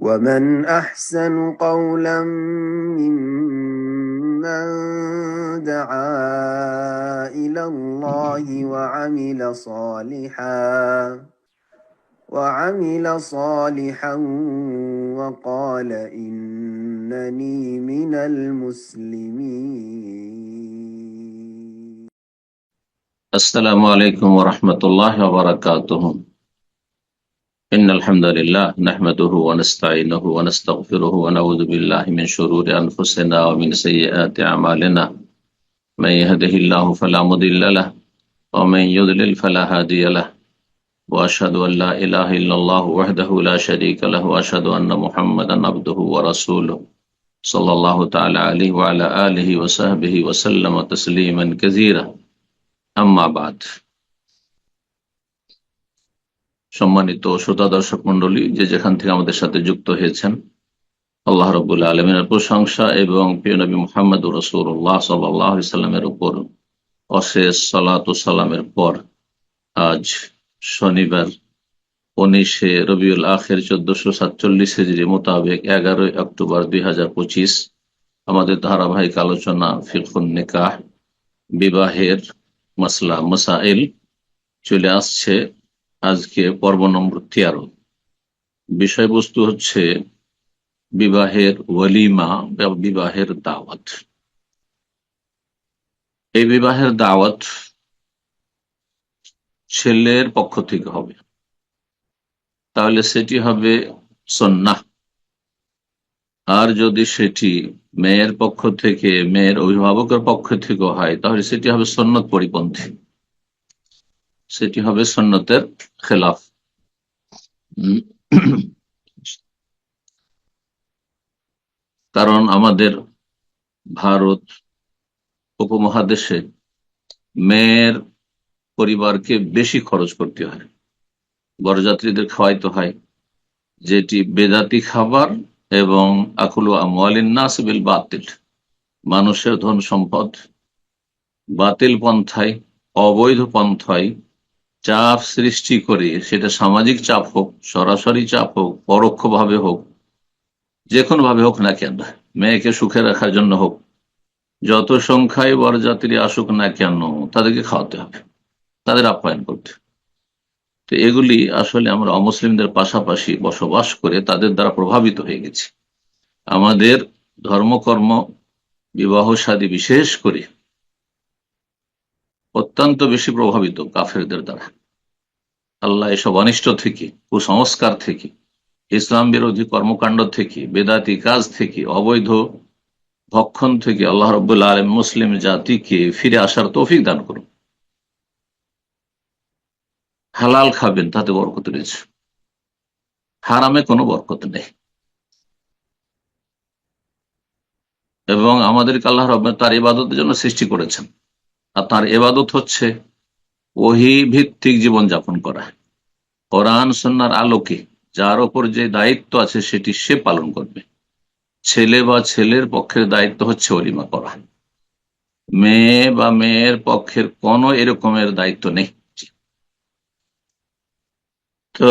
ومن أحسن قولا ممن دعا إلى الله وعمل صالحا وقال إنني من المسلمين. السلام عليكم ورحمة الله وبركاته. إن الحمد لله نحمده ونستعينه ونستغفره ونعوذ بالله من شرور أنفسنا ومن سيئات أعمالنا. من يهده الله فلا مضل له ومن يضلل فلا هادي له وأشهد أن لا إله إلا الله وحده لا شريك له وأشهد أن محمدا عبده ورسوله صلى الله تعالى عليه وعلى آله وصحبه وسلم تسليما كثيرا. أما بعد. সম্মানিত শ্রোতা দর্শক মন্ডলী, যে যেখান থেকে আমাদের সাথে যুক্ত হয়েছেন, আল্লাহ রাব্বুল আলামিনের প্রশংসা এবং প্রিয় নবী মুহাম্মদুর রাসূলুল্লাহ সাল্লাল্লাহু আলাইহি সাল্লামের উপর অশেষ সালাত ও সালামের পর আজ শনিবার 19 রবিউল আখির 1447 হিজরি মোতাবেক 11 অক্টোবর 2025 আমাদের ধারাবাহিক আলোচনা ফিকহুন নিকাহ, বিবাহের মাসলা মাসাইল চলে আসছে। আজকে পর্ব নম্বর 13। বিষয়বস্তু হচ্ছে বিবাহের ওয়ালিমা বা বিবাহের দাওয়াত। এই বিবাহের দাওয়াত ছেলের পক্ষ থেকে হবে, তাহলে সেটি হবে সুন্নাহ। আর যদি সেটি মেয়ের পক্ষ থেকে, মেয়ের অভিভাবকের পক্ষ থেকে হয়, তাহলে সেটি হবে সুন্নত পরিপন্থী, সেটি হবে সুন্নতের খেলাফ। কারণ আমাদের ভারত উপমহাদেশে মেয়ের পরিবারকে বেশি খরচ করতে হয়, বরযাত্রীদের খাওয়াইতে হয়, যেটি বেদাতি খাবার এবং আকুলু আমওয়ালিন নাস বিল বাতিল, মানুষের ধন সম্পদ বাতিল পন্থায়, অবৈধ পন্থায় চাপ সৃষ্টি করে, সেটা সামাজিক চাপ হোক, সরাসরি চাপ হোক, পরোক্ষভাবে হোক, যে কোনো ভাবে হোক না কেন, মেয়েকে সুখে রাখার জন্য হোক, যত সংখ্যায় বরযাত্রী আসুক না কেন তাদেরকে খাওয়াতে হবে, তাদের আপ্যায়ন করতে। তো এগুলি আসলে আমরা অমুসলিমদের পাশাপাশি বসবাস করে তাদের দ্বারা প্রভাবিত হয়ে গেছি। আমাদের ধর্মকর্ম, বিবাহ শাদী বিশেষ করে অত্যন্ত বেশি প্রভাবিত কাফেরদের দ্বারা। আল্লাহ এসব অনিষ্ট থেকে, কুসংস্কার থেকে, ইসলাম বিরোধী কর্মকাণ্ড থেকে, বেদাতি কাজ থেকে, অবৈধ ভক্ষণ থেকে আল্লাহ রাব্বুল আলামিন মুসলিম জাতিকে ফিরে আসার তৌফিক দান করুন। হালাল খাবেন, তাতে বরকত রয়েছে, হারামে কোনো বরকত নেই। এবং আমাদেরকে আল্লাহ রাব্বুল তার ইবাদতের জন্য সৃষ্টি করেছেন, আর তার ইবাদত হচ্ছে ওহী ভিত্তিক জীবন যাপন করা। কোরআন সুন্নাহর আলোকে যার ওপর যে দায়িত্ব আছে সেটি সে পালন করবে। ছেলে বা ছেলের পক্ষের দায়িত্ব হচ্ছে ওলিমা করা, মেয়ে বা মেয়ের পক্ষের কোনো এরকমের দায়িত্ব নেই। তো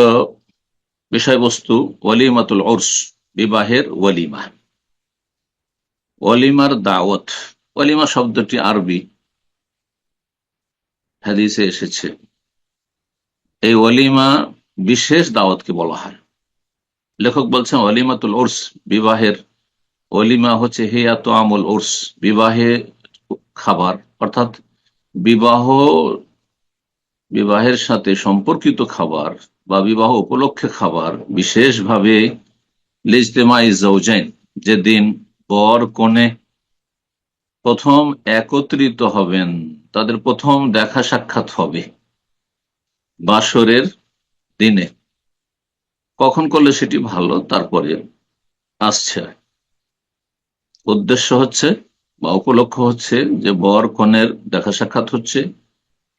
বিষয়বস্তু ওয়ালিমাতুল উরস, বিবাহের ওয়ালিমা, ওয়ালিমার দাওয়াত। ওয়ালিমা শব্দটি আরবি, হাদিসে এসেছে। এই ওয়ালিমা বিশেষ দাওয়াতকে বলা হয়। লেখক বলছেন ওয়ালিমাতুল উরস, বিবাহের ওয়ালিমা হচ্ছে হিয়া তুআমুল উরস, বিবাহে খাবার, অর্থাৎ বিবাহের সাথে সম্পর্কিত খাবার বা বিবাহ উপলক্ষে খাবার, বিশেষভাবে লিজতিমাই যাওজাইন, যেদিন বর কনে প্রথম একত্রিত হবেন, তাদের প্রথম দেখা সাক্ষাৎ হবে বাসরের দিনে। কখন করলে সেটি ভালো, তারপরে আসছে। উদ্দেশ্য হচ্ছে বা উপলক্ষ হচ্ছে যে বর কনের দেখা সাক্ষাৎ হচ্ছে,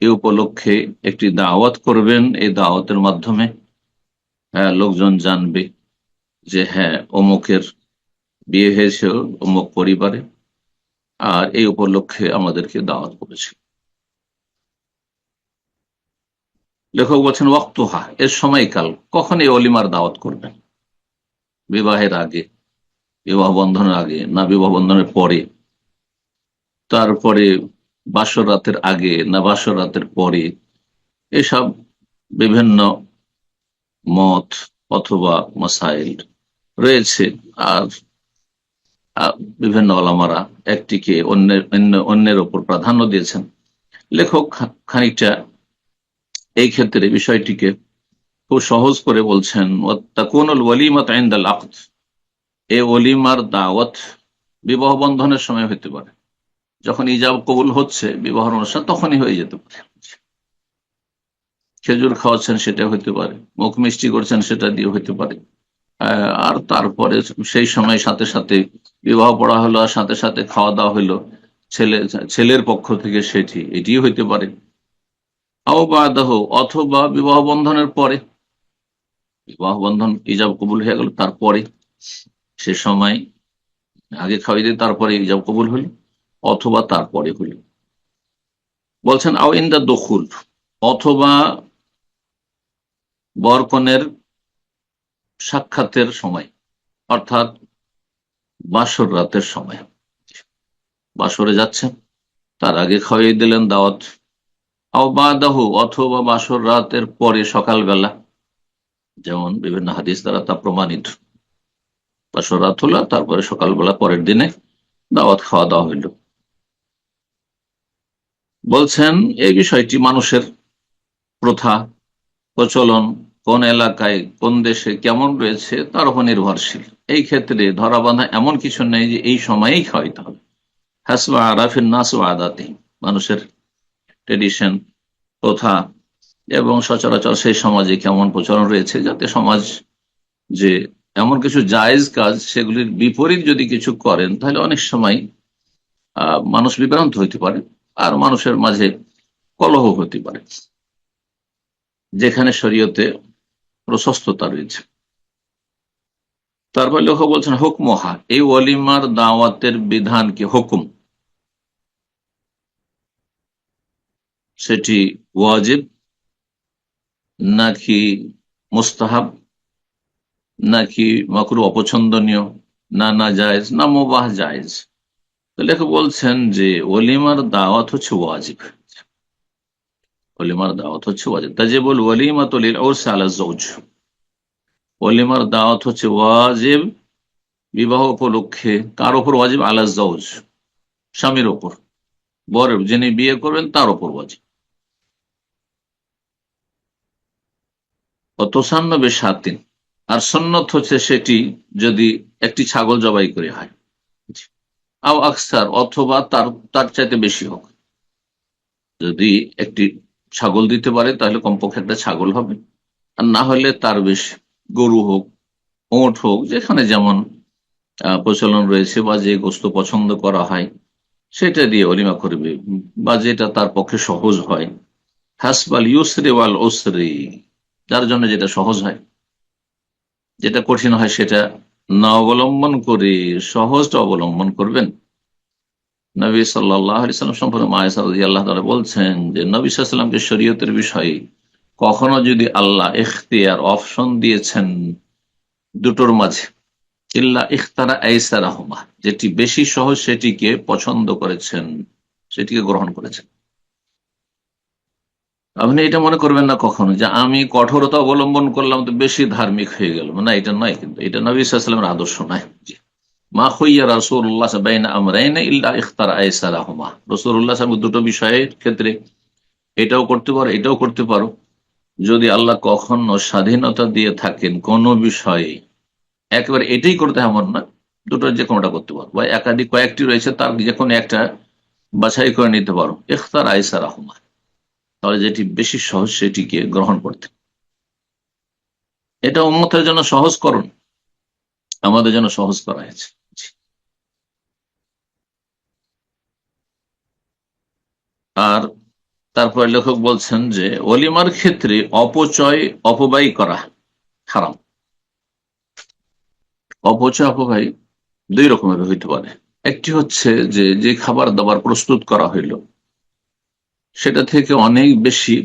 এ উপলক্ষে একটি দাওয়াত করবেন। এই দাওয়াতের মাধ্যমে লোকজন জানবে যে হ্যাঁ, অমুকের বিয়ে হয়েছে অমুক পরিবারে, আর এই উপলক্ষে আমাদেরকে দাওয়াত করেছে। লেখক বলছেন ওয়াক্তুহা, এর সময়কাল, কখন এই অলিমার দাওয়াত করবেন। বিবাহের আগে, বিবাহ বন্ধনের আগে না বিবাহ বন্ধনের পরে, তারপরে বাসর রাতের আগে না বাসর রাতের পরে, এসব বিভিন্ন মত অথবা মাসাইল রয়েছে। আর বিভিন্ন ওলামারা একটিকে অন্যের ওপর প্রাধান্য দিয়েছেন। লেখক খানিকটা এই ক্ষেত্রে বিষয়টিকে খুব সহজ করে বলছেন, ওয়াত্তাকুনুল ওয়ালিমাত ইনদাল আকদ, এই ওলিমার দাওয়াত বিবাহ বন্ধনের সময় হতে পারে। যখন ইজাব কবুল হচ্ছে বিবাহ অনুষ্ঠান, তখনই হয়ে যেতে পারে। খেজুর খাওয়াচ্ছেন, সেটা হতে পারে। মুখ মিষ্টি করছেন, সেটা দিয়ে হতে পারে। আর তারপরে সেই সময় সাথে সাথে বিবাহ পড়া হলো, আর সাথে সাথে খাওয়া দাওয়া হইলো ছেলের পক্ষ থেকে, এটি হইতে পারে। আও বাদাহ, অথবা বিবাহ বন্ধনের পরে, বিবাহ বন্ধন ইজাব কবুল হয়ে গেল, তারপরে সে সময় আগে খাওয়াই দিয়ে তারপরে ইজাব কবুল হইল, অথবা তারপরে হইল। বলছেন আও ইনদা দখুল, অথবা বরকনের সাক্ষাতের সময়, অর্থাৎ বাসর রাতের সময়। বাসরে যাচ্ছেন, তার আগে খাওয়াই দিলেন দাওয়াত। আও বাদাহু, অথবা বাসর রাতের পরে সকালবেলা, যেমন বিভিন্ন হাদিস দ্বারা তা প্রমাণিত। বাসর রাত হলো, তারপরে সকালবেলা পরের দিনে দাওয়াত খাওয়া দাওয়া হইল। বলছেন এই বিষয়টি মানুষের প্রথা প্রচলন, কোন এলাকায় কোন দেশে কেমন রয়েছে তার উপর নির্ভরশীল। এই ক্ষেত্রে ধরা বাঁধা এমন কিছু নেই যে এই সময়েই খাওয়াইতে হবে। হাসবা আরাফিন নাস ওয়া আদাতি, মানুষের ট্রেডিশন, প্রথা এবং সচরাচর সেই সমাজে কেমন প্রচলন রয়েছে, যাতে সমাজ যে এমন কিছু জায়েজ কাজ সেগুলির বিপরীত যদি কিছু করেন, তাহলে অনেক সময় মানুষ বিভ্রান্ত হইতে পারে, আর মানুষের মাঝে কলহ হতে পারে, যেখানে শরীয়তে প্রশস্ততা রয়েছে। তারপর লেখক বলছেন হুকমহা, এই ওয়ালিমার দাওয়াতের বিধান কি, হুকুম, সেটি ওয়াজিব নাকি মুস্তাহাব, নাকি মাকরু অপছন্দনীয়, না জায়েজ, না মুবাহ জায়েজ। তো লেখক বলছেন যে ওলিমার দাওয়াত হচ্ছে ওয়াজিব। ওলিমার দাওয়াত হচ্ছে ওয়াজিব। তাজিবুল ওয়ালিমাতু লিল উরস আলা যাওজ, ওলিমার দাওয়াত হচ্ছে ওয়াজিব বিবাহ উপলক্ষে। কার উপর ওয়াজিব? আলা যাওজ, স্বামীর ওপর, বরের, যিনি বিয়ে করবেন তার উপর ওয়াজিব। অতসান্ন বেশাতিন, আর সন্ন্যত হচ্ছে সেটি যদি একটি ছাগল জবাই করে হয়, আও আকসার, অথবা তার তার চাইতে বেশি হোক। যদি একটি ছাগল দিতে পারে তাহলে কমপক্ষে একটা ছাগল হবে, আর না হলে তার বেশি, গরু হোক, ওঁট হোক, যেখানে যেমন প্রচলন রয়েছে বা যে গোস্ত পছন্দ করা হয় সেটা দিয়ে অলিমা করবে, বা যেটা তার পক্ষে সহজ হয়। হাসবাল ইউসরি ওয়াল উসরি, যার জন্য যেটা সহজ হয়, যেটা কঠিন হয় সেটা না অবলম্বন করে সহজটা অবলম্বন করবেন। নবী সাল্লাল্লাহু আলাইহি সাল্লাম সম্পর্কে মা আয়েশা রাদিয়াল্লাহু তাআলা বলছেন যে নবী সাল্লাল্লাহু আলাইহি সাল্লামকে শরীয়তের বিষয়ে কখনো যদি আল্লাহ ইখতিয়ার, অপশন দিয়েছেন দুটোর মাঝে, ইল্লা ইখতারা আইসারাহুমা, যেটি বেশি সহজ সেটিকে পছন্দ করেছেন, সেটিকে গ্রহণ করেছেন। আপনি এটা মনে করবেন না কখনো যে আমি কঠোরতা অবলম্বন করলাম তো বেশি ধার্মিক হয়ে গেল, না, এটা নয়। কিন্তু এটা নবী সাল্লাল্লাহু আলাইহি ওয়াসাল্লামের আদর্শ নয়। মা খুইয়া রাসূলুল্লাহ বাইনা আমরাইন ইল্লা ইখতারা আইসারাহুমা, রাসূলুল্লাহ সাল্লাল্লাহু দুটো বিষয়ের ক্ষেত্রে এটাও করতে পারো এটাও করতে পারো। যদি আল্লাহ কখনো স্বাধীনতা দিয়ে থাকেন কোন বিষয়ে, একেবারে এটাই করতে এমন না, দুটো যে কোনোটা করতে পারো, বা একাধিক কয়েকটি রয়েছে তার যে কোনো একটা বাছাই করে নিতে পারো, ইখতার আইসারাহুমা, তাহলে যেটি বেশি সহজ সেটিকে গ্রহণ করতে। এটা উম্মতের জন্য সহজ করুন, আমাদের জন্য সহজ করা হয়েছে। আর তারপর লেখক বলছেন যে ওলিমার ক্ষেত্রে অপব্যয় করা হারাম। অপচয় অপব্যয় দুই রকমের হইতে পারে। একটি হচ্ছে যে যে খাবার দাবার প্রস্তুত করা হইল সেটা থেকে অনেক বেশি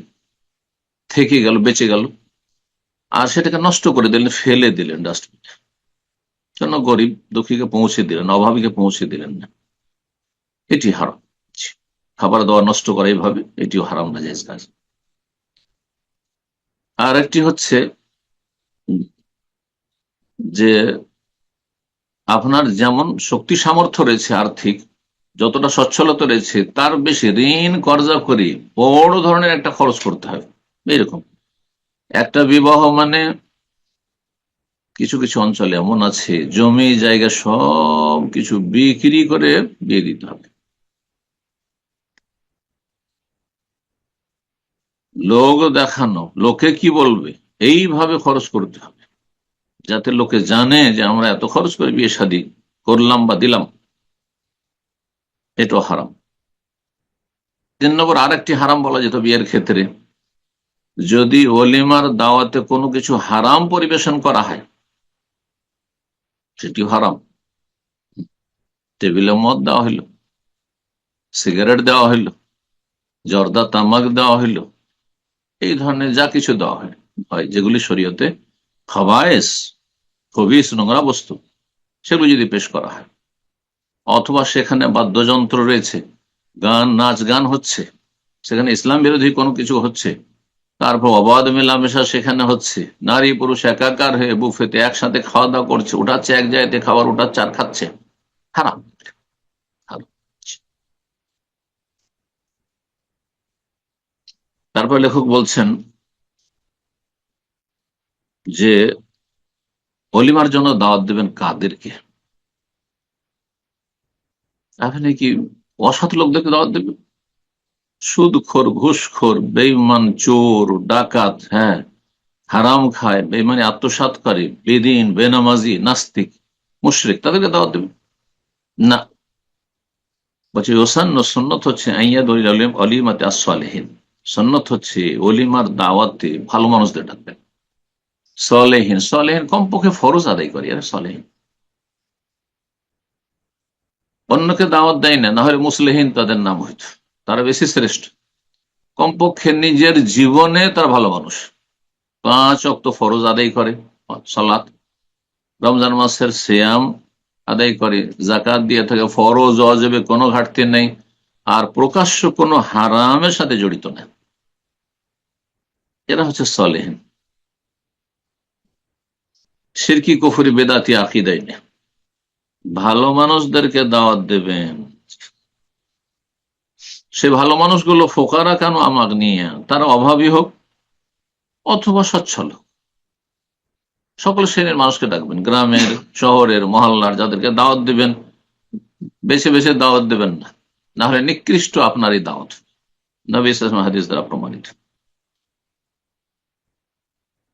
থেকে গেল, বেঁচে গেল, আর সেটাকে নষ্ট করে দিলেন, ফেলে দিলেন ডাস্টবিনে, জন্য গরিব দুঃখীকে পৌঁছে দিলেন, অভাবীকে পৌঁছে দিলেন না, এটি হারাম। খাবার দাবার নষ্ট করা এইভাবে, এটিও হারাম না জায়েজ কাজ। আর একটি হচ্ছে যে আপনার যেমন শক্তি সামর্থ্য রয়েছে আর্থিক, যতটা সচ্ছলতা রয়েছে তার বেশি ঋণ কর্জা করে বড় ধরনের একটা খরচ করতে হবে। এরকম একটা বিবাহ মানে কিছু কিছু অঞ্চলে এমন আছে জমি জায়গা সব কিছু বিক্রি করে বিয়ে দিতে হবে। লোক দেখানো, লোকে কি বলবে, এইভাবে খরচ করতে হবে যাতে লোকে জানে যে আমরা এত খরচ করে বিয়ে শাদী করলাম বা দিলাম। এটাও হারাম। 3 নম্বর আরেকটি হারাম বলা যেত বিয়ের ক্ষেত্রে, যদি ওলিমার দাওয়াতে কোনো কিছু হারাম পরিবেশন করা হয় সেটি হারাম। টেবিলে মদ দেওয়া হইল, সিগারেট দেওয়া হইল, জর্দা তামাক দেওয়া হইল, এই ধরনের যা কিছু দেওয়া হয় যেগুলি শরীয়তে খাবায়েস, খবিস, নোংরা বস্তু, সেগুলো যদি পেশ করা হয়, অথবা সেখানে বাদ্যযন্ত্র রয়েছে, গান নাচ গান হচ্ছে, সেখানে ইসলাম বিরোধী কোনো কিছু হচ্ছে, তারপর অবাধ মেলামেশা সেখানে হচ্ছে, নারী পুরুষ একাকার হয়ে বুফেতে একসাথে খাওয়া দাওয়া করছে, উঠাচ্ছে এক জায়গাতে খাবার, উঠাচ্ছে আর খাচ্ছে, হারাম। হারাম। তারপর লেখক বলছেন যে অলিমার জন্য দাওয়াত দেবেন কাদেরকে? আপনি কি অসৎ লোকদেরকে দাওয়াত দেবেন? সুদখোর, ঘুষখোর, বেঈমান, চোর, ডাকাত, হ্যাঁ, হারাম খায়, বেঈমানি আত্মসাৎ করে, বেদিন, বেনামাজি, নাস্তিক, মুশরিক, তাদেরকে দাওয়াত দেবেন না। বলছে ওসান্ন, সুন্নত হচ্ছে আইয়াদ অলিমাতে আসসালেহীন, সুন্নত হচ্ছে অলিমার দাওয়াতে ভালো মানুষদের ডাকবেন। সলেহীন, সলেহীন কমপক্ষে ফরজ আদায় করি, আর সলেহীন অন্যকে দাওয়াত দেয় না, না হলে মুসলিহীন তাদের নাম হইত, তারা বেশি শ্রেষ্ঠ। কমপক্ষে নিজের জীবনে তারা ভালো মানুষ, 5 ওয়াক্ত ফরজ আদায় করে, সালাত, রমজান মাসের সিয়াম আদায় করে, জাকাত দিয়ে থাকে, ফরজ ওয়াজিবে কোনো ঘাটতি নেই, আর প্রকাশ্য কোনো হারামের সাথে জড়িত না। এরা হচ্ছে সলেহীন। শিরকি, কুফরি, বেদাতি আকীদাই নেই। ভালো মানুষদেরকে দাওয়াত দেবেন, সে ভালো মানুষগুলো ফোকারা কেন আমাগ নিয়ে, তারা অভাবী হোক অথবা সচ্ছল হোক, সকল শ্রেণীর মানুষকে ডাকবেন, গ্রামের, শহরের, মহল্লার, যাদেরকে দাওয়াত দিবেন বেছে বেছে দাওয়াত দেবেন না, না হলে নিকৃষ্ট আপনারই দাওয়াত, নবী সাল্লাল্লাহু আলাইহি ওয়াসাল্লাম হাদিস দ্বারা প্রমাণিত।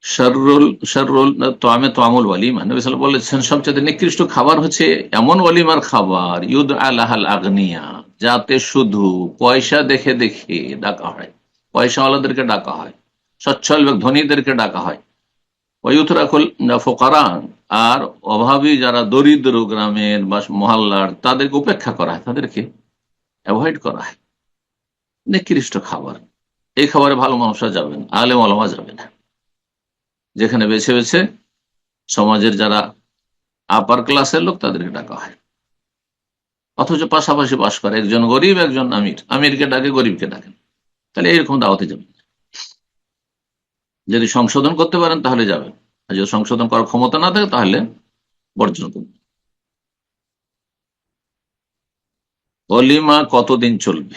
শাররুল শাররুল তোয়ামে তোয়ামুল ওয়ালিমা, নবী সাল্লাল্লাহু আলাইহি ওয়াসাল্লাম বলেছেন সবচেয়ে নিকৃষ্ট খাবার হচ্ছে এমন ওয়ালিমার খাবার ইউদ আলাহাল আগনিয়া, যাতে শুধু পয়সা দেখে দেখে ডাকা হয়, পয়সাওয়ালাদেরকে ডাকা হয়, সচ্ছল ধনীদেরকে ডাকা হয়, ওয়ুতরাকুল ফোকারা, আর অভাবী যারা দরিদ্র গ্রামের বা মহল্লার তাদেরকে উপেক্ষা করা হয়, তাদেরকে অ্যাভয়েড করা হয়। নিকৃষ্ট খাবার, এই খাবারে ভালো মানুষরা যাবেন, আলেম ওলামা যাবে না। যেখানে বেছে বেছে সমাজের যারা আপার ক্লাসের লোক তাদেরকে ডাকা হয়, অথচ পাশাপাশি বাস করে একজন গরিব একজন আমির, আমিরকে ডাকে গরিবকে ডাকেন, তাহলে এইরকম দাওয়াতে যাবেন। যদি সংশোধন করতে পারেন তাহলে যাবেন, আর যদি সংশোধন করার ক্ষমতা না থাকে তাহলে বর্জন করবেন। অলিমা কতদিন চলবে?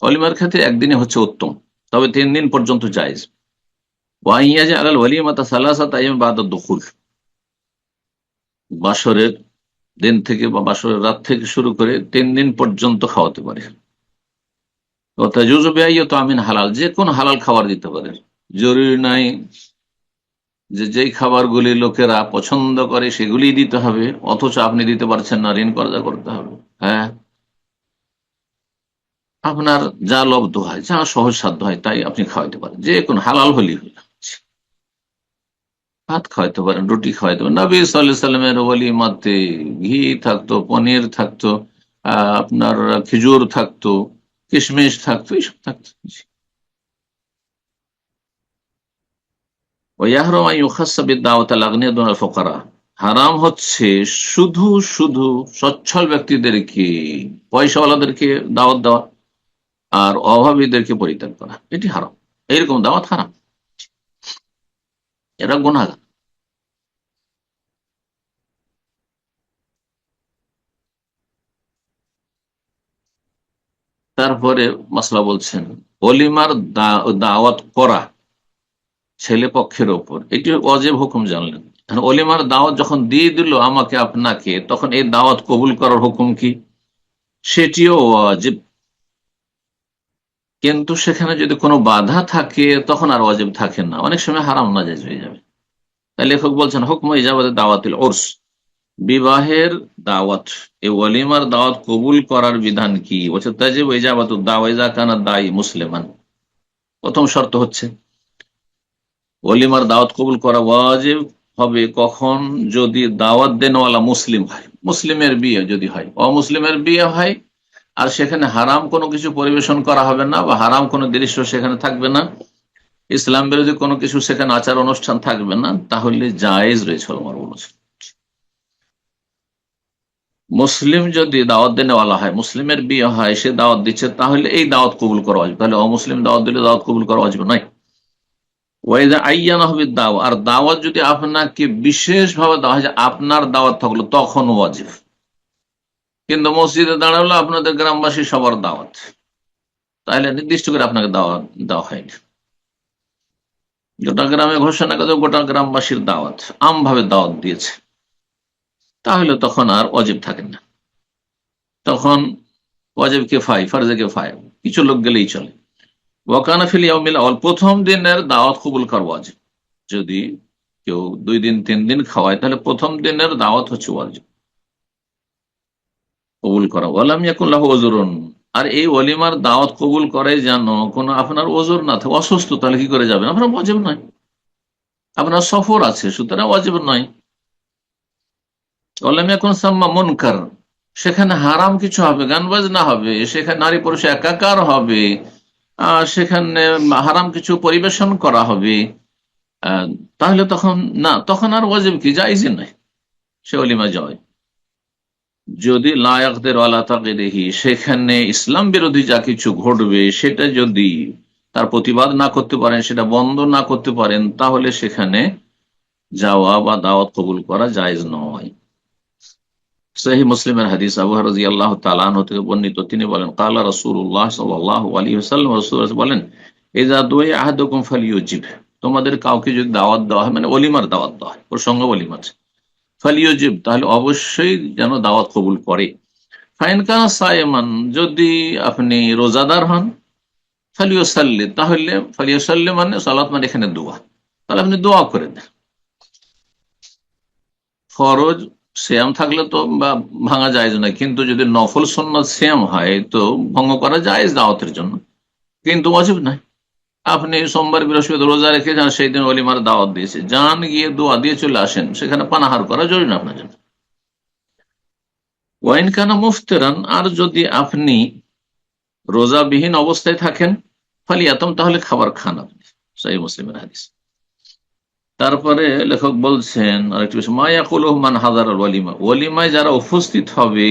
অলিমার ক্ষেত্রে একদিনে হচ্ছে উত্তম, তবে 3 দিন পর্যন্ত জায়েজ। ওয়াইয়াজ আলাল ওয়ালিমাতা সালাসাত আইয়াম বাদা দুখুল, বাসরের দিন থেকে বা বাসরের রাত থেকে শুরু করে 3 দিন পর্যন্ত খাওয়াতে পারে। তো আমিন হালাল, যে কোন হালাল খাবার দিতে পারে, জরুরি নাই যে যেই খাবারগুলি লোকেরা পছন্দ করে সেগুলি দিতে হবে, অথচ আপনি দিতে পারছেন না, ঋণ কর্জা করতে হবে। হ্যাঁ, আপনার যা লব্ধ হয়, যা সহজ সাধ্য হয় তাই আপনি খাওয়াইতে পারেন, যে কোন হালাল হলি হইল। ভাত খাওয়াইতে পারেন, রুটি খাওয়াইতে পারেন। নবী সাল্লাল্লাহু আলাইহি সাল্লামের ওয়ালিমাতে ঘি থাকতো, পনির থাকতো, আপনার খেজুর থাকতো, কিশমিশ থাকতো, এইসব থাকতো। ওয়াহরাম আন ইউখাসসা বিদ-দাওয়াত আল-আগনিয়া দুনাল ফুকারা, হারাম হচ্ছে শুধু শুধু সচ্ছল ব্যক্তিদেরকে, পয়সাওয়ালাদেরকে দাওয়াত দেওয়া আর অভাবীদেরকে পরিত্যাগ করা, এটি হারাম। এইরকম দাওয়াত হারাম, এরা গুনাহগার। তারপরে মাসলা বলছেন ওলিমার দাওয়াত করা ছেলে পক্ষের ওপর, এটি ওয়াজিব হুকুম জানলেন। ওলিমার দাওয়াত যখন দিয়ে দিল আমাকে আপনাকে, তখন এই দাওয়াত কবুল করার হুকুম কি? সেটিও ওয়াজিব। কিন্তু সেখানে যদি কোনো বাধা থাকে তখন আর ওয়াজিব থাকে না, অনেক সময় হারাম নাজায়েজ হয়ে যাবে। তাই লেখক বলছেন হুকম ইজাবাতে দাওয়াতিল উরস, বিবাহের দাওয়াত, এই ওয়ালিমার দাওয়াত কবুল করার বিধান কি? বলছে তাজিব ইজাবাতু দাওয়া ইযা কানা দাঈ মুসলিমান। প্রথম শর্ত হচ্ছে ওয়ালিমার দাওয়াত কবুল করা ওয়াজিব হবে কখন? যদি দাওয়াত দেনওয়ালা মুসলিম হয়, মুসলিমের বিয়ে যদি হয়। অমুসলিমের বিয়ে হয় আর সেখানে হারাম কোনো কিছু পরিবেশন করা হবে না, বা হারাম কোনো দৃশ্য সেখানে থাকবে না, ইসলাম বিরোধী কোনো কিছু সেখানে আচার অনুষ্ঠান থাকবে না, তাহলে জায়েজ রয়েছে আমার বলছে। মুসলিম যদি দাওয়াত দেনেওয়ালা হয়, মুসলিমের বিয়ে হয়, সে দাওয়াত দিচ্ছে, তাহলে এই দাওয়াত কবুল করা অজিব। তাহলে অমুসলিম দাওয়াত দিলে দাওয়াত কবুল করা অজিব নয়। ওয়াইদা আইয়ানা হবে দাওয়া, আর দাওয়াত যদি আপনাকে বিশেষ ভাবে দেওয়া হয় যে আপনার দাওয়াত থাকলো, তখন ওয়াজিব। কিন্তু মসজিদে দাঁড়ালো আপনাদের গ্রামবাসী সবার দাওয়াত, তাহলে নির্দিষ্ট করে আপনাকে দাওয়াত দেওয়া হয়নি। গোটা গ্রামে ঘোষণা করে গোটা গ্রামবাসীর দাওয়াত, আমভাবে দাওয়াত দিয়েছে, তাহলে তখন আর ওয়াজিব থাকে না। তখন ওয়াজিব কিফায়া, ফরজে কিফায়া, কিছু লোক গেলেই চলে। ওয়াকানা ফিল ইয়াউমিল আউয়াল, প্রথম দিনের দাওয়াত কবুল করা ওয়াজিব। যদি কেউ 2 দিন 3 দিন খাওয়ায়, তাহলে প্রথম দিনের দাওয়াত হচ্ছে ওয়াজিব কবুল করা। ওয়ালাম ইয়াকুন লাহু উযরুন, আর এই ওয়ালিমার দাওয়াত কবুল করে যেন কোনো আপনার ওজর না থাকে, অসুস্থ, তাহলে কি করে যাবেন? আপনার ওয়াজিব নয়, আপনার সফর আছে, সুতরাং ওয়াজিব নয়। ওয়ালাম ইয়াকুন সাম্মা মুনকার, সেখানে হারাম কিছু হবে, গান বাজনা হবে, সেখানে নারী পুরুষ একাকার হবে, সেখানে হারাম কিছু পরিবেশন করা হবে, আহ, তাহলে তখন না, তখন আর ওয়াজিব কি, জায়েজই নয় সে ওলিমা যাওয়ায়। যদি লায়াকদের আলা তাগয়িরিহি, সেখানে ইসলাম বিরোধী যা কিছু ঘটবে সেটা যদি তার প্রতিবাদ না করতে পারেন, সেটা বন্ধ না করতে পারেন, তাহলে সেখানে যাওয়া বা দাওয়াত কবুল করা জায়েজ নয়। সহিহ মুসলিমের হাদিস, আবু হুরায়রা রাদিয়াল্লাহু তাআলা আনহু থেকে বর্ণিত, তিনি বলেন ক্বালা রাসূলুল্লাহ সাল্লাল্লাহু আলাইহি ওয়াসাল্লাম, রাসূল বলেন ইযা দুইয়া আহাদুকুম ফালইউজিব, তোমাদের কাউকে যদি দাওয়াত দেওয়া হয়, মানে ওলিমার দাওয়াত দেওয়া হয়, প্রসঙ্গ ওলিমার, ফালইউজিব, তাহলে অবশ্যই যেন দাওয়াত কবুল করে। ফাইন কানা সায়েমান, যদি আপনি রোজাদার হন, ফালিউসাল্লি, তাহলে ফালিউসাল্লি মানে সালাত, মানে এখানে দোয়া, তাহলে আপনি দোয়া করে দেন। ফরজ শ্যাম থাকলে তো বা ভাঙা জায়েজ নয়, কিন্তু যদি নফল সুন্নাত শ্যাম হয় তো ভঙ্গ করা জায়েজ দাওয়াতের জন্য, কিন্তু ওয়াজিব নয়। আপনি সোমবার বৃহস্পতি রোজা রেখে যান, সেই দিন ওলিমার দাওয়াত দিয়েছে, যান, গিয়ে দোয়া দিয়ে চলে আসেন, সেখানে পানাহার করা জরুরি না আপনার জন্য। ওয়াইন কানা মুফতিরান, আর যদি আপনি রোজাবিহীন অবস্থায় থাকেন, ফালিয়াতম, তাহলে খাবার খান আপনি। সহিহ মুসলিমের হাদিস। তারপরে লেখক বলছেন আরেকটু বেশি, মা ইয়াকুলুহু মান হাযারাল ওয়ালিমা, ওয়ালিমায় যারা উপস্থিত হবে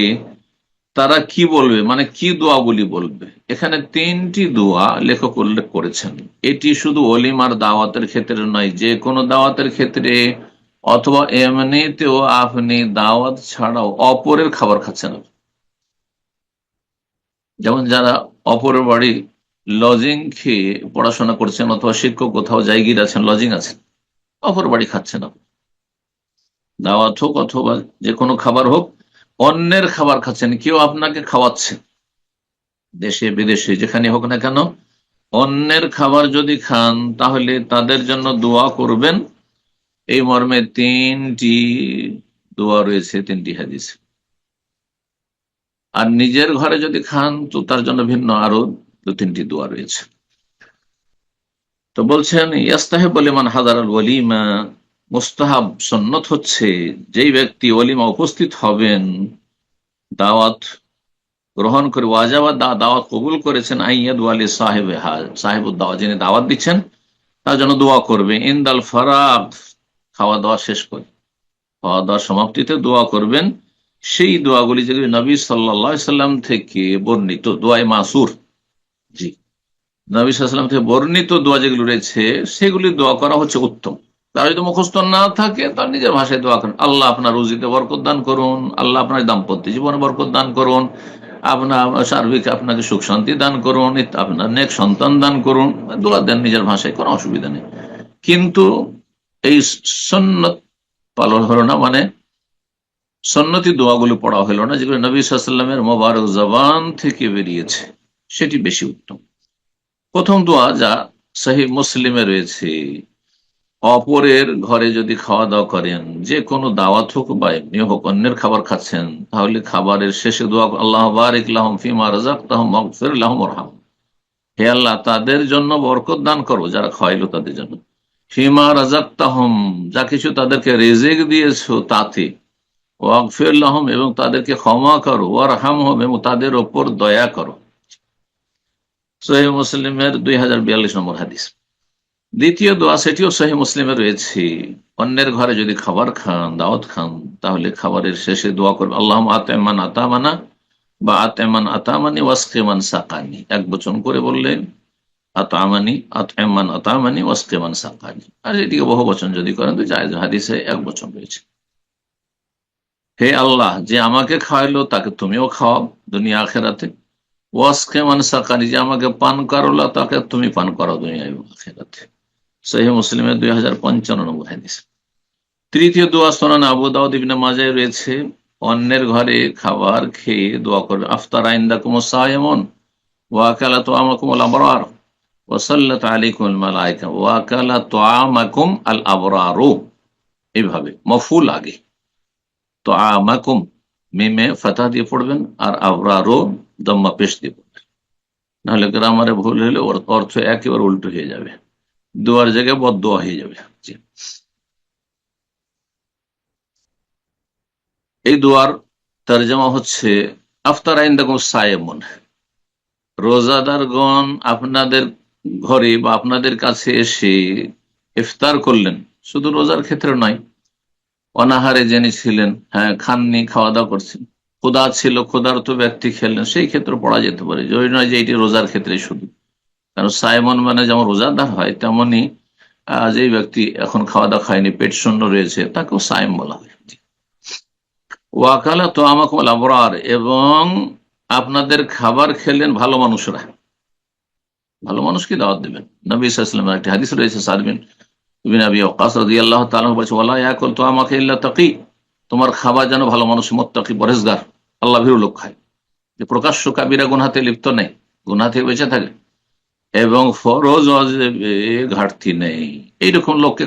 তারা কি বলবে, মানে কি দোয়াগুলি বলবে। এখানে 3টি দোয়া লেখক উল্লেখ করেছেন। এটি শুধু ওলিমার দাওয়াতের ক্ষেত্রে নয়, যে কোনো দাওয়াতের ক্ষেত্রে, অথবা এমনিতেও আপনি দাওয়াত ছাড়াও অপরের খাবার খাচ্ছেন। যেমন যারা অপরের বাড়ি লজিং খেয়ে পড়াশোনা করছেন, অথবা শিক্ষক কোথাও জায়গির আছেন, লজিং আছেন, অপর বাড়ি খাচ্ছেন, দাওয়াত হোক অথবা যে কোনো খাবার হোক, অন্যের খাবার খাচ্ছেন, কেউ আপনাকে খাওয়াচ্ছে, দেশে বিদেশে যেখানে হোক না কেন, অন্যের খাবার যদি খান তাহলে তাদের জন্য দোয়া করবেন। এই মর্মে 3টি দোয়া রয়েছে 3টি হাদিস। আর নিজের ঘরে যদি খান তো তার জন্য ভিন্ন আরো 2-3টি দোয়া রয়েছে। তো বলছেন ইয়াস্তাহিব লিমান হাযারাল ওয়ালিমা, মুস্তাহাব সুন্নত হচ্ছে যেই ব্যক্তি ওয়ালিমা উপস্থিত হবেন, দাওয়াত গ্রহণ করে, ওয়াজাবা দাওয়াত কবুল করেছেন, আইয়াদ ওয়ালি সাহেব দাওয়াত, যিনি দাওয়াত দিচ্ছেন, তার জন্য দোয়া করবে। ইনদাল ফারাগ, খাওয়া দাওয়া শেষ করে, খাওয়া দাওয়ার সমাপ্তিতে দোয়া করবেন। সেই দোয়াগুলি যেগুলি নবী সাল্লাল্লাহু আলাইহি সাল্লাম থেকে বর্ণিত, দোয়ায়ে মাসুর, জি, নবী সাল্লাল্লাহু আলাইহি সাল্লাম থেকে বর্ণিত দোয়া যেগুলো রয়েছে সেগুলি দোয়া করা হচ্ছে উত্তম। তার যদি মুখস্থ না থাকে তার নিজের ভাষায় দোয়া করেন। আল্লাহ আপনার রুজিতে বরকত দান করুন, আল্লাহ আপনার দাম্পত্য জীবনে বরকত দান করুন, আপনার সার্বিক আপনাকে সুখ শান্তি দান করুন, আপনার নেক সন্তান দান করুন, দোয়া দেন নিজের ভাষায়, কোনো অসুবিধা নেই। কিন্তু এই সুন্নত পালন হলো না, মানে সুন্নতি দোয়াগুলো পড়া হলো না, যেগুলো নবী সাল্লাল্লাহু আলাইহি ওয়াসাল্লামের মোবারক জবান থেকে বেরিয়েছে, সেটি বেশি উত্তম। প্রথম দোয়া যা সহিহ মুসলিমে রয়েছে, অপরের ঘরে যদি খাওয়া দাওয়া করেন, যে কোনো দাওয়াত হোক বা এমনি হোক, অন্যের খাবার খাচ্ছেন, তাহলে খাবারের শেষে দোয়া, আল্লাহ বারিক লাহুম ফিমা রাযাকতাহুম ওয়াগফির লাহুম ওয়ারহামহুম, হে আল্লাহ তাদের জন্য বরকত দান করো, যারা খাওয়াইলো তাদের জন্য, ফিমা রাযাকতাহুম, যা কিছু তাদেরকে রিজিক দিয়েছো তাতে, ওয়াগফির লাহুম, এবং তাদেরকে ক্ষমা করো, ওয়ারহামহুম, এবং তাদের ওপর দয়া করো। সহিহ মুসলিমের 2042 নম্বর হাদিস। দ্বিতীয় দোয়া, সেটিও সহিহ মুসলিমে রয়েছে, অন্যের ঘরে যদি খাবার খান, দাওয়াত খান, তাহলে খাবারের শেষে দোয়া করবে, আল্লাহুম্মা আত'ইমান আতামানা বা আত'ইমান আতামানি ওয়াসকিমান সাকানি, এক বচন করে বললেন আত'আমানি, আত'ইমান আতামানি ওয়াসকিমান সাকানি। আর এটিকে বহু বচন যদি করেন তো জায়েজ, হাদিসে এক বচন রয়েছে। হে আল্লাহ, যে আমাকে খাওয়াইলো তাকে তুমিও খাওয়াও দুনিয়া আখেরাতে, ওয়াসকিমান সাকানি, যে আমাকে পান করালো তাকে তুমি পান করাও দুনিয়া এবং আখেরাতে। সহিহ মুসলিমের 2055 নম্বর হাদিস। তৃতীয় দোয়া সুনান আবু দাউদ ইবনে মাজায় রয়েছে, অন্যের ঘরে খাবার খেয়ে দোয়া করবে, আফতার ইনদাকুমুস সায়িমুন ওয়া আকালা তুআমাকুমুল আবরার ওয়া সাল্লাত আলাইকুমুল মালায়েকা ওয়া আকালা তুআমাকুম আল আবরারু। এইভাবে মফুল আগে, তুআমাকুম মিমে ফাতহা দিয়ে পড়বেন, আর আবরারু দম্মা পেশ দিয়ে পড়বেন, নাহলে গ্রামারে ভুল হলে ওর অর্থ একেবারে উল্টো হয়ে যাবে, দোয়ার জায়গায় বদদোয়া হয়ে যাবে। জি। এই দোয়ার তরজমা হচ্ছে, আফতার ইনদাকুম সায়েমুন, রোজাদারগণ আপনাদের ঘরে বা আপনাদের কাছে এসে ইফতার করলেন, শুধু রোজার ক্ষেত্রে নয়, অনাহারে জেনে ছিলেন, হ্যাঁ খাননি, খাওয়া দাওয়া করছেন, ক্ষুধা ছিল, ক্ষুধার্ত ব্যক্তি খেলেন, সেই ক্ষেত্রে পড়া যেতে পারে, জরুরি নয় যে এটি রোজার ক্ষেত্রে শুধু। কারণ সায়েমন মানে যেমন রোজাদার হয়, তেমনি যে ব্যক্তি এখন খাওয়া দাওয়া খায়নি, পেট শূন্য রয়েছে, তাকেও সায়েম বলা হয়। ওয়াকালা তো আমাকে আবরার, এবং আপনাদের খাবার খেলেন ভালো মানুষরা, ভালো মানুষকে দাওয়াত দেবেন। নবী সাল্লাল্লাহু আলাইহি ওয়াসাল্লামের একটি হাদিস রয়েছে, সাদ বিন আবি ওয়াক্কাস রাদিয়াল্লাহু তাআলা বলেছে, ওয়ালা ইয়াকুল তুআমাকা ইল্লা তাকী, তোমার খাবার যেন ভালো মানুষ, মুত্তাকি, পরহেজগার, আল্লাহ ভীরু লোক খায়, যে প্রকাশ্য কাবিরা গুনাহতে লিপ্ত নেই, গুনাহ থেকে বেঁচে থাকে, এবং ফরজ ওয়াজিবে ঘাটতি নেই, এইরকম লোককে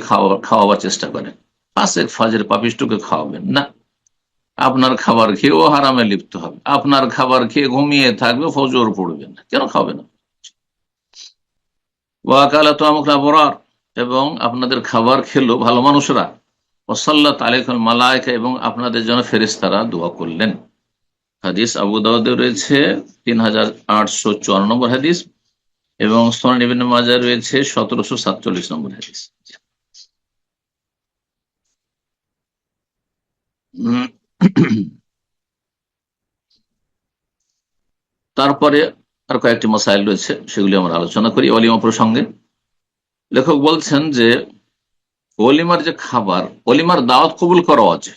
খাওয়াবার চেষ্টা করেন। ফাসেক ফাজের পাপিষ্টকে খাওয়াবেন না। আপনার খাবার খেয়ে ও হারামে লিপ্ত হবে, আপনার খাবার খেয়ে ঘুমিয়ে থাকবে, ফজর পড়বে না, কেন খাবে না? ওয়াকালা তো আমকলা বরার, এবং আপনাদের খাবার খেলো ভালো মানুষরা, ওয়াসাল্লাত আলাইকুম মালায়েকা, এবং আপনাদের জন্য ফেরেশতারা দোয়া করলেন। হাদিস আবু দাউদে রয়েছে 3854 নম্বর হাদিস, এবং সুনান ইবনে মাজাহ রয়েছে 1747 নম্বর হাদিস। তারপরে আর কয়েকটি মাসাইল রয়েছে, সেগুলি আমরা আলোচনা করি ওলিমা প্রসঙ্গে। লেখক বলছেন যে ওলিমার যে খাবার, ওলিমার দাওয়াত কবুল করা আছে,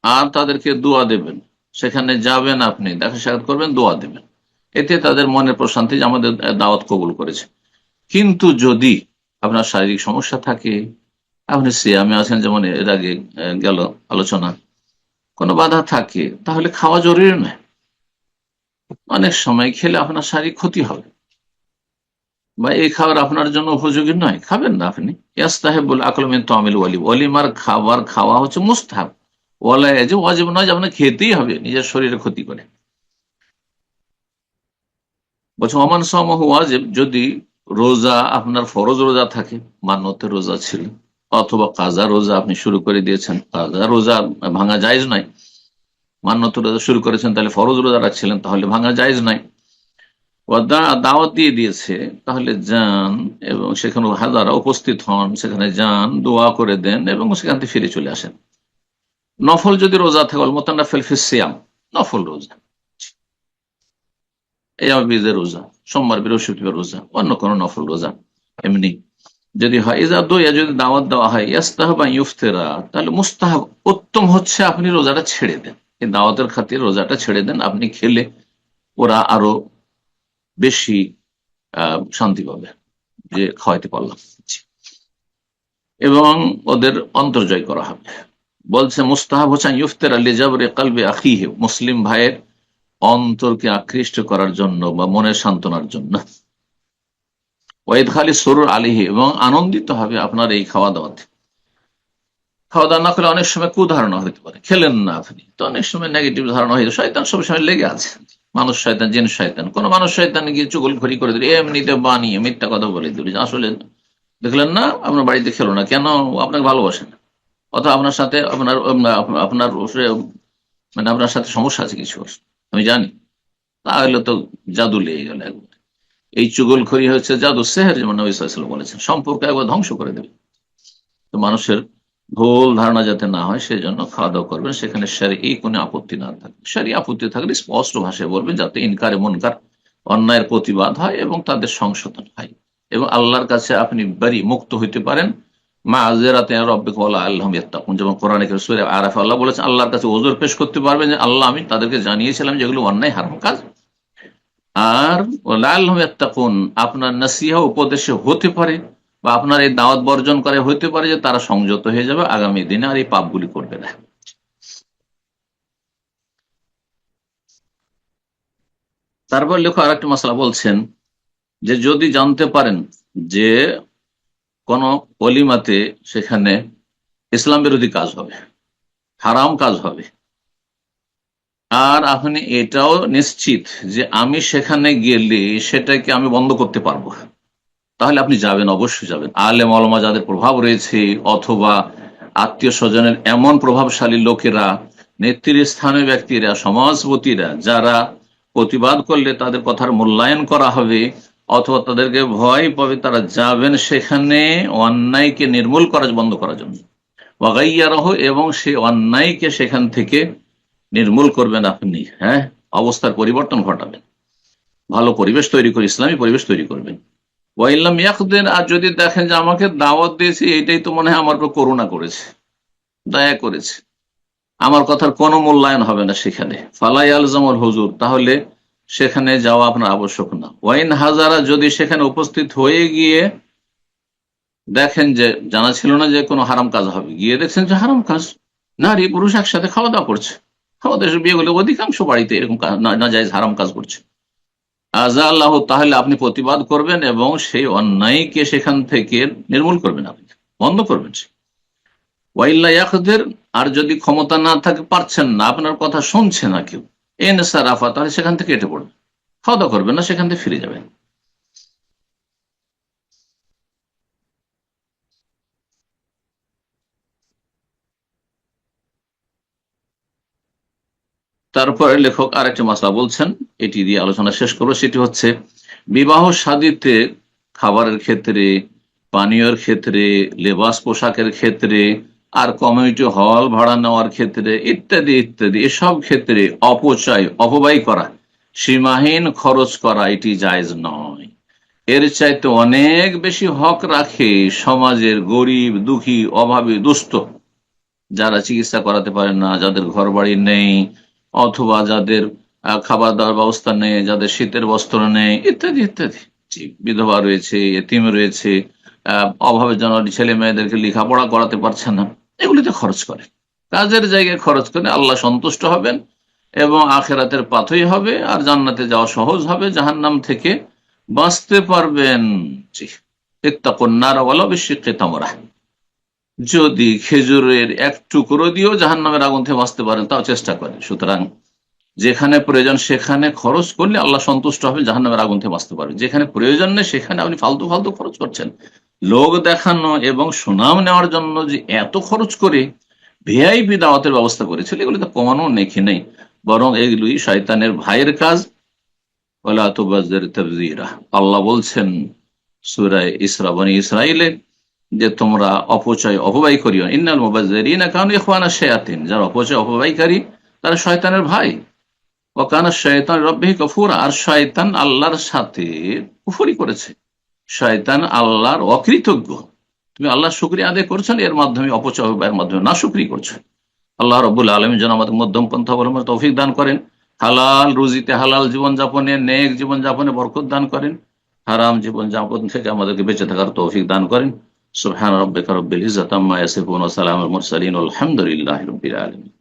আর তাদেরকে দোয়া দেবেন, সেখানে যাবেন, আপনি দেখা সাক্ষাৎ করবেন, দোয়া দেবেন, এতে তাদের মনের প্রশান্তি যে আমাদের দাওয়াত কবুল করেছে। কিন্তু যদি আপনার শারীরিক সমস্যা থাকে, আপনি সিয়ামে আছেন, যেমন এর আগে গেল আলোচনা, কোনো বাধা থাকে, তাহলে খাওয়া জরুরি নয়। অনেক সময় খেলে আপনার শারীরিক ক্ষতি হবে, বা এই খাবার আপনার জন্য উপযোগী নয়, খাবেন না আপনি। ইয়াস্তাহিবুল আকল মিন তামিল ওয়ালিম, ওলিমার খাবার খাওয়া হচ্ছে মুস্তাহাব, ওয়ালা ইয়াজিব, ওয়াজিব নয় যে আপনাকে খেতেই হবে, নিজের শরীরে ক্ষতি করে। বলছে ওমান সামাহু ওয়াজিব, যদি রোজা আপনার ফরজ রোজা থাকে, মান্যতের রোজা ছিল, অথবা কাজা রোজা আপনি শুরু করে দিয়েছেন, কাজা রোজা ভাঙা জায়েজ নয়, মান্যতের রোজা শুরু করেছেন, তাহলে ফরজ রোজা রাখছিলেন, তাহলে ভাঙা জায়েজ নয়। দাওয়াত দিয়ে দিয়েছে, তাহলে যান এবং সেখানে হাজারা উপস্থিত হন, সেখানে যান, দোয়া করে দেন এবং সেখান থেকে ফিরে চলে আসেন। নফল যদি রোজা থাকে, মোতানাফিল ফিস সিয়াম, নফল রোজা, এই বীজের রোজা, সোমবার বৃহস্পতিবার রোজা, অন্য কোনো নফল রোজা এমনি যদি হয়। ইজা দইয়া, যদি দাওয়াত দেওয়া হয়, ইয়াস্তাহাব আন ইফতিরা, তাহলে মুস্তাহাব, উত্তম হচ্ছে আপনি রোজাটা ছেড়ে দেন। এই দাওয়াতের খাতির রোজাটা ছেড়ে দেন, আপনি খেলে ওরা আরো বেশি শান্তি পাবে যে খাওয়াইতে পারলাম, এবং ওদের অন্তর্জয় করা হবে। বলছে মুস্তাহাব হচ্ছে ইফতিরা লিজাবরি কলবে আখিহি, মুসলিম ভাইয়ের অন্তরকে আকৃষ্ট করার জন্য বা মনের সান্ত্বনার জন্য। ওয়াইদ খালি সরুর আলিহি, এবং আনন্দিত হবে আপনার এই খাওয়া দাওয়াতে। খাওয়া দাওয়া না করলে অনেক সময় কুধারণা হইতে পারে, খেলেন না আপনি তো অনেক সময় নেগেটিভ ধারণা হইতে, শয়তান সবসময় লেগে আছে, মানুষ শয়তান জিন শয়তান। কোন মানুষ শয়তান গিয়ে চুগলখড়ি করে দিল, এমনিতে বানিয়ে মিথ্যা কথা বলে দিল, আসলে দেখলেন না আপনার বাড়িতে খেলো না কেন, আপনাকে ভালোবাসে না, অথবা আপনার সাথে আপনার আপনার মানে আপনার সাথে সমস্যা আছে কিছু, আমি জানি, তাহলে তো জাদু লেগে গেল একবার। এই চুগলখড়ি হচ্ছে জাদু, সেহের, যেমন নবী সাল্লাল্লাহু আলাইহি ওয়াসাল্লাম বলেছেন, সম্পর্ক একবার ধ্বংস করে দেবে। তো মানুষের ভুল ধারণা যাতে না হয় সেজন্য খাওয়া দাওয়া করবেন, সেখানে শরঈ কোনো আপত্তি না থাকে। শরঈ আপত্তি থাকলে স্পষ্ট ভাষায় বলবেন, যাতে ইনকারে মুনকার, অন্যায়ের প্রতিবাদ হয় এবং তাদের সংশোধন হয়, এবং আল্লাহর কাছে আপনি বাড়ি মুক্ত হইতে পারেন। মা আযরাতে রাব্বিকা ওয়া আল্লাহুম ইয়াত্তাকুন, যেমন কোরআনে সূরা আরাফে আল্লাহ বলেছেন, আল্লাহর কাছে ওযর পেশ করতে পারবেন যে আল্লাহ, আমি তাদেরকে জানিয়েছিলাম যেগুলো অন্যায় হারাম কাজ, আর লাআল্লাহুম ইয়াত্তাকুন, আপনার নসিহা উপদেশে হতে পারে বা আপনার এই দাওয়াত বর্জন করে হতে পারে যে তারা সংযত হয়ে যাবে আগামী দিনে, আর এই পাপগুলি করবে না। তারপর লেখক আর একটা মশলা বলছেন যে যদি জানতে পারেন যে কোন অলিমাতে সেখানে ইসলাম বিরোধী কাজ হবে, হারাম কাজ হবে, আর আপনি এটাও নিশ্চিত যে আমি সেখানে গেলে সেটাকে আমি বন্ধ করতে পারবো, তাহলে আপনি যাবেন, অবশ্যই যাবেন। আলেম ওলামা যাদের প্রভাব রয়েছে, অথবা আত্মীয় স্বজনের এমন প্রভাবশালী লোকেরা, নেতৃস্থানীয় ব্যক্তিরা, সমাজপতিরা, যারা প্রতিবাদ করলে তাদের কথার মূল্যায়ন করা হবে, অথবা তাদেরকে ভয় পাবে, তারা যাবেন সেখানে অন্যায়কে নির্মূল করা, বন্ধ করার জন্য। ওয়াগাইয়ারহ, এবং সে অন্যায়কে সেখান থেকে নির্মূল করবেন আপনি, হ্যাঁ, অবস্থার পরিবর্তন ঘটাবেন, ভালো পরিবেশ তৈরি করে, ইসলামী পরিবেশ তৈরি করবেন। ওয়াইল্লাম ইয়াকদিন, আর যদি দেখেন যে আমাকে দাওয়াত দিয়েছে, এইটাই তো মনে হয় আমার উপর করুণা করেছে, দয়া করেছে, আমার কথার কোনো মূল্যায়ন হবে না সেখানে, ফালাই আলজামুল হুজুর, তাহলে সেখানে যাওয়া আপনার আবশ্যক না। ওয়াইন হাজারা, যদি সেখানে উপস্থিত হয়ে গিয়ে দেখেন যে জানা ছিল না যে কোনো হারাম কাজ হবে, গিয়ে দেখছেন যে হারাম কাজ, নারী পুরুষ একসাথে খাওয়া দাওয়া করছে, আমাদের বিয়ে গুলো অধিকাংশ বাড়িতে এরকম না জায়েজ হারাম কাজ করছে, আজা আল্লাহ, তাহলে আপনি প্রতিবাদ করবেন এবং সেই অন্যায়কে সেখান থেকে নির্মূল করবেন, আপনি বন্ধ করবেন। ওয়াইল্লা ইয়াকদের, আর যদি ক্ষমতা না থাকে, পারছেন না, আপনার কথা শুনছে না কেউ, এন সারাফা, তাহলে সেখান থেকে কেটে পড়বেন, খাওয়া দাওয়া করবেন না, সেখান থেকে ফিরে যাবেন। তারপরে লেখক আরেকটা মাসলা বলছেন, এটি দিয়ে আলোচনা শেষ করবো। সেটি হচ্ছে বিবাহ শাদীতে খাবারের ক্ষেত্রে, পানীয়ের ক্ষেত্রে, লেবাস পোশাকের ক্ষেত্রে, আর কমিউনিটি হল ভাড়া নেওয়ার ক্ষেত্রে, ইত্যাদি ইত্যাদি, এসব ক্ষেত্রে অপচয়, অপব্যয় করা, সীমাহীন খরচ করা, এটি জায়েজ নয়। এর চাইতে অনেক বেশি হক রাখে সমাজের গরিব, দুঃখী, অভাবী, দুস্থ, যারা চিকিৎসা করাতে পারেন না, যাদের ঘর বাড়ি নেই, অথবা যাদের খাবার দাবার ব্যবস্থা নেই, যাদের শীতের বস্ত্র নেই, ইত্যাদি ইত্যাদি, বিধবা রয়েছে, এতিম রয়েছে, অভাবের জন্য ছেলে মেয়েদেরকে লেখাপড়া করাতে পারছে না, এগুলিতে খরচ করে, কাজের জায়গায় খরচ করে আল্লাহ সন্তুষ্ট হবেন এবং আখেরাতের পাথই হবে, আর জান্নাতে যাওয়া সহজ হবে, জাহান্নাম থেকে বাঁচতে পারবেন। জি, ইত্তাকুন নারা ওয়ালাউ বিশিক্কি তামরা, যদি খেজুরের এক টুকরো দিয়েও জাহান্নামের আগুন থেকে বাঁচতে পারেন, তাও চেষ্টা করেন। সুতরাং যেখানে প্রয়োজন সেখানে খরচ করলে আল্লাহ সন্তুষ্ট হবে, জাহান্নামের আগুন থেকে বাঁচতে পারবে। যেখানে প্রয়োজন নেই সেখানে আপনি ফালতু ফালতু খরচ করছেন, লোক দেখানো এবং সুনাম নেওয়ার জন্য যে এত খরচ করে ভিআইপি দাওয়াতের ব্যবস্থা করেছিল, এগুলো তো কমানো নেই, বরং এগুলি শয়তানের ভাইয়ের কাজ, ওয়ালা তুবাজ্জির তাবযীরা। আল্লাহ বলছেন সূরা ইসরা, বনী ইসরাইলে, যে তোমরা অপব্যয় করিও। ইন্নাল মুবাজ্জিরিনা কানু ইখওয়ানাশ শায়াতিন, যারা অপব্যয়কারী তারা শয়তানের ভাই। ওয়া কানা শাইতানু লিরাব্বিহি কাফুরা, আর শয়তান আল্লাহর সাথে কুফরি করেছে, শয়তান আল্লাহর অকৃতজ্ঞ। তুমি আল্লাহর শুকরিয়া আদায় করছো না, এর মাধ্যমে অপব্যয়ের মাধ্যমে নাশুকরি করছো। আল্লাহ রাব্বুল আলামিন যেন আমাদের মধ্যম পন্থা অবলম্বনের তৌফিক দান করেন, হালাল রুজিতে হালাল জীবনযাপনে, নেক জীবনযাপনে বরকত দান করেন, হারাম জীবনযাপন থেকে আমাদেরকে বেঁচে থাকার তৌফিক দান করেন। সুবহান রাব্বিকা রাব্বিল ইজ্জাতি আম্মা ইয়াসিফুন ওয়া সালামুল মুরসালিন, আলহামদুলিল্লাহি রাব্বিল আলামিন।